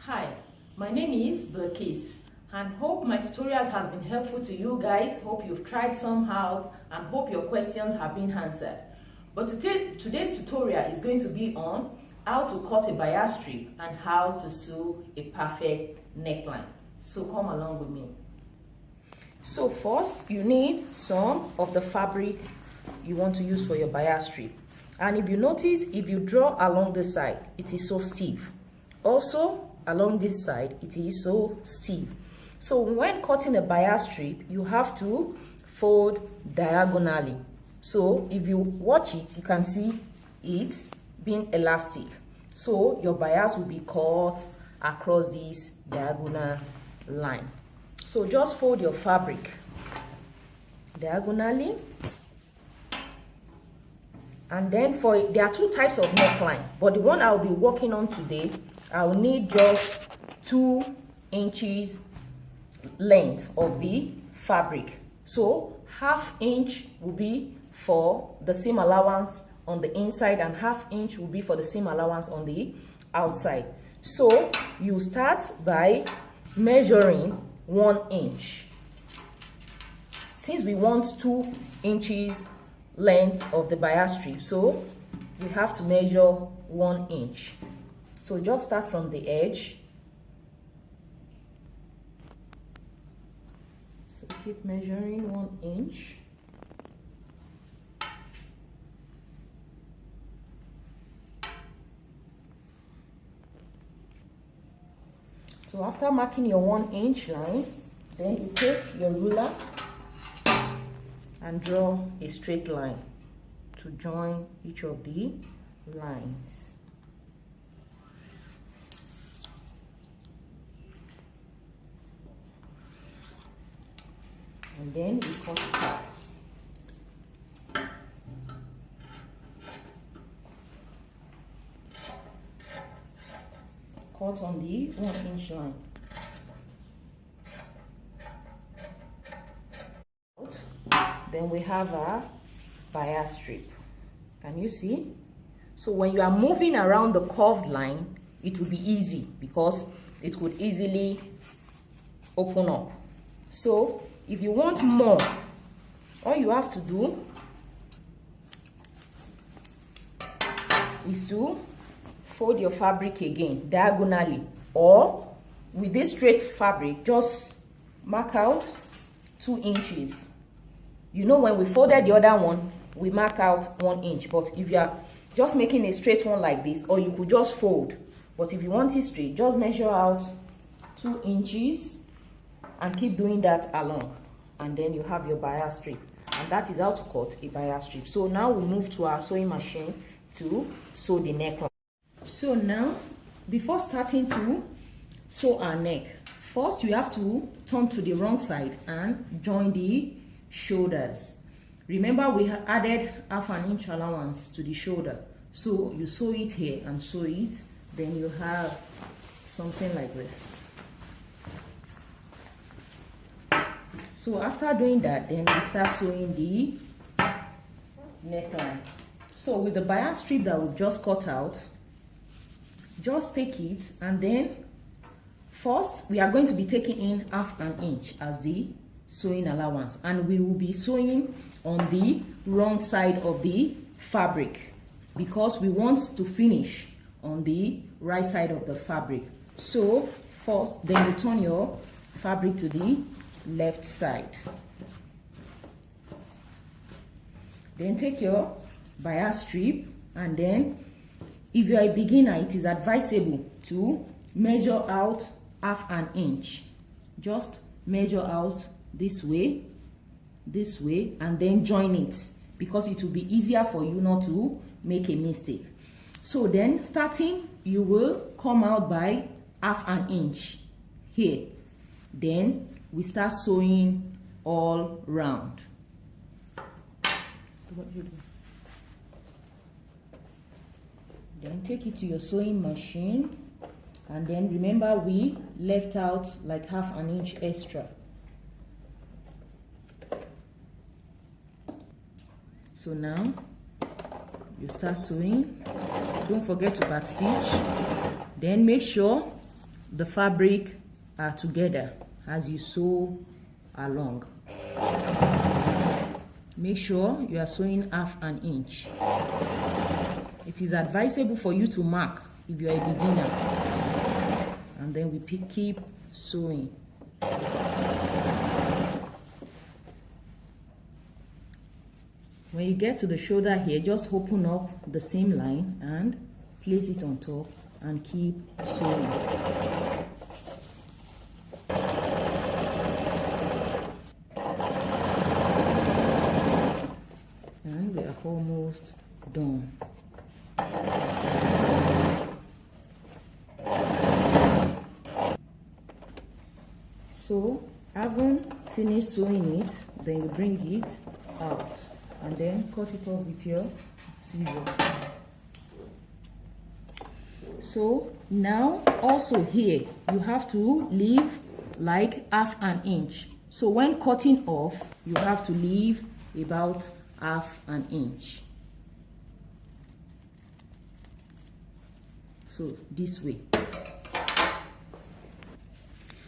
Hi, my name is Bilkis and hope my tutorials has been helpful to you guys. Hope you've tried some out and hope your questions have been answered. But today's tutorial is going to be on how to cut a bias strip and how to sew a perfect neckline. So come along with me. So first you need some of the fabric you want to use for your bias strip. And if you notice, if you draw along this side, it is so stiff. Also along this side, it is so stiff. So when cutting a bias strip, you have to fold diagonally. So if you watch it, you can see it being elastic. So your bias will be cut across this diagonal line. So just fold your fabric diagonally. And then there are two types of neckline, but the one I'll be working on today, I'll need just 2 inches length of the fabric. So 1/2 inch will be for the seam allowance on the inside and 1/2 inch will be for the seam allowance on the outside. So you start by measuring 1 inch. Since we want 2 inches length of the bias strip, so we have to measure 1 inch. So just start from the edge. So keep measuring 1 inch. So after marking your 1 inch line, then you take your ruler and draw a straight line to join each of the lines. And then we cut it out. Cut on the 1 inch line. Then we have our bias strip. Can you see? So when you are moving around the curved line, it will be easy because it could easily open up. So if you want more, all you have to do is to fold your fabric again diagonally, or with this straight fabric, just mark out 2 inches. You know, when we folded the other one, we mark out 1 inch, but if you are just making a straight one like this, or you could just fold, but if you want it straight, just measure out 2 inches and keep doing that along, and then you have your bias strip. And that is how to cut a bias strip. So now we move to our sewing machine to sew the neckline. So now, before starting to sew our neck, first you have to turn to the wrong side and join the shoulders. Remember, we added 1/2 inch allowance to the shoulder. So you sew it here and sew it, then you have something like this. So after doing that, then we start sewing the neckline. So with the bias strip that we've just cut out, just take it, and then first we are going to be taking in 1/2 inch as the sewing allowance, and we will be sewing on the wrong side of the fabric because we want to finish on the right side of the fabric. So first, then you turn your fabric to the left side. Then take your bias strip, and then if you are a beginner, it is advisable to measure out 1/2 inch. Just measure out this way, and then join it because it will be easier for you not to make a mistake. So then starting, you will come out by 1/2 inch here. Then we start sewing all round. Then take it to your sewing machine, and then remember we left out like 1/2 inch extra. So now you start sewing. Don't forget to back stitch. Then make sure the fabric together as you sew along. Make sure you are sewing half an inch. It is advisable for you to mark if you are a beginner, and then we keep sewing. When you get to the shoulder here, just open up the seam line and place it on top and keep sewing. And we are almost done. So, having finished sewing it, then you bring it out and then cut it off with your scissors. So now also here you have to leave like half an inch. So when cutting off, you have to leave about half an inch. So this way.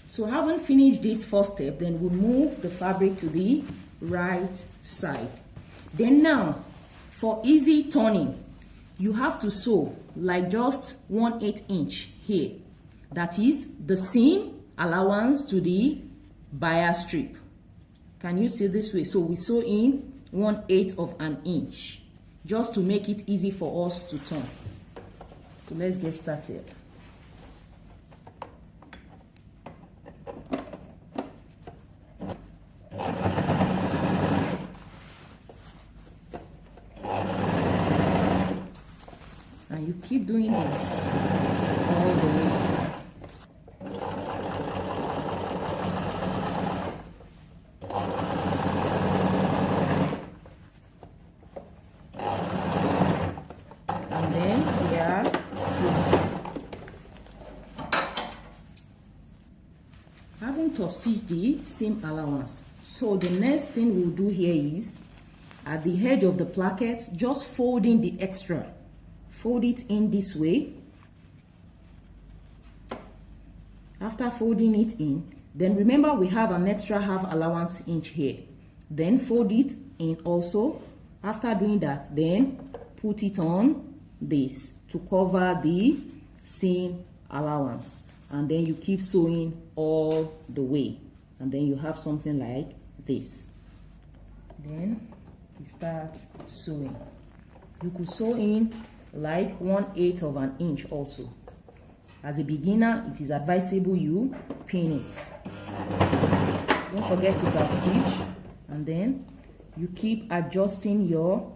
So having finished this first step, then we'll move the fabric to the right side. Then now, for easy turning, you have to sew like just 1/8 inch here. That is the seam allowance to the bias strip. Can you see this way? So we sew in 1/8 of an inch just to make it easy for us to turn. So let's get started. And you keep doing this all the way. And then we are having top stitch the seam allowance. So the next thing we'll do here is at the edge of the placket, just folding the extra. Fold it in this way. After folding it in, then remember we have an extra half allowance inch here. Then fold it in also. After doing that, then put it on this to cover the seam allowance. And then you keep sewing all the way. And then you have something like this. Then you start sewing. You could sew in like 1/8 of an inch also. As a beginner, it is advisable you pin it. Don't forget to back stitch, and then you keep adjusting your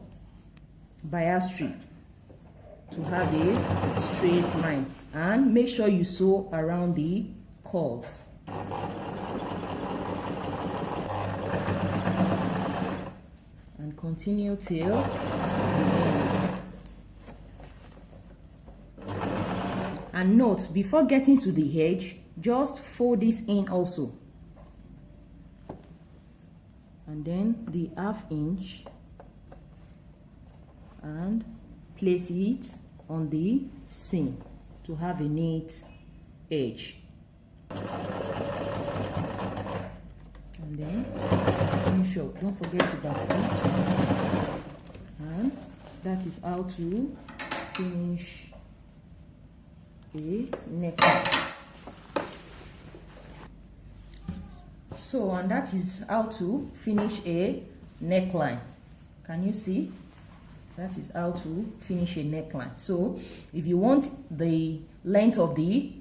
bias strip to have a straight line, and make sure you sew around the curves. And continue till the end. And note, before getting to the edge, just fold this in also. And then the half inch, and place it on the seam to have a neat edge. And then finish up. Don't forget to back stitch. And that is how to finish a neckline. So, and that is how to finish a neckline. Can you see? That is how to finish a neckline. So if you want the length of the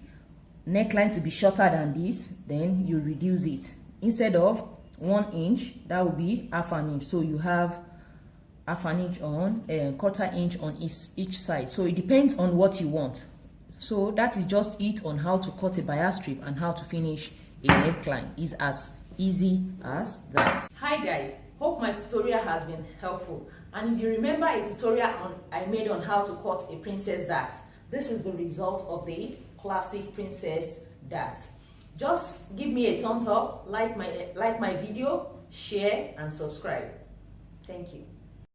neckline to be shorter than this, then you reduce it. Instead of 1 inch, that will be half an inch. So you have half an inch on, quarter inch on each side. So it depends on what you want. So that is just it on how to cut a bias strip and how to finish a neckline. It's as easy as that. Hi guys, hope my tutorial has been helpful. And if you remember a tutorial I made on how to cut a princess dart, this is the result of the classic princess dart. Just give me a thumbs up, like my video, share and subscribe. Thank you.